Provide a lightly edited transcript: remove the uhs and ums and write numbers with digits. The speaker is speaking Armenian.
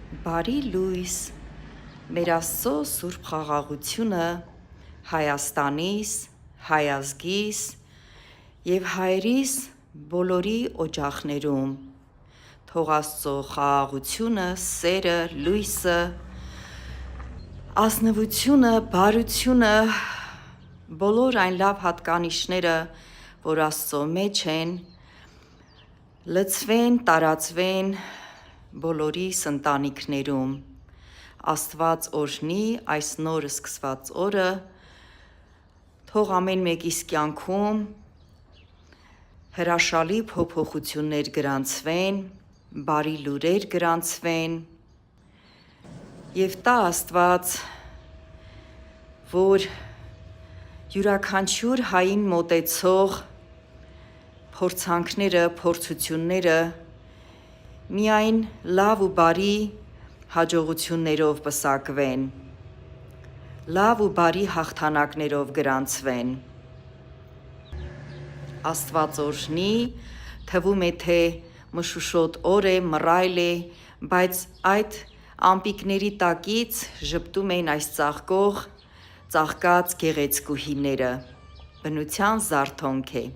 Բարի լույս, մեր Աստծո սուրբ խաղաղությունը Հայաստանիս, հայազգիս և հայերիս բոլորի օջախներում, թող Աստծո խաղաղությունը, սերը, լույսը, ազնվությունը, բարությունը, բոլոր այն լավ հատկանիշները, որ Աստծո մեջ են, լցվեն, տարածվեն բոլորիս ընտանիքներում, Աստված օրհնի այս նոր սկսված օրը, թող ամեն մեկիս կյանքում հրաշալի փոփոխություններ գրանցվեն, բարի լուրեր գրանցվեն և տա Աստված, որ յուրաքանչյուր հային մոտեցող փորձանքները, փորձությունները միայն լավ ու բարի հաջողություններով պսակվեն, լավ ու բարի հաղթանակներով գրանցվեն, Աստված օրհնի, թվում է թե մշուշոտ օր է, մռայլ է, բայց այդ ամպիկների տակից ժպտում են այս ծաղկած գեղեցկուհիները, բնության զարթոնք է։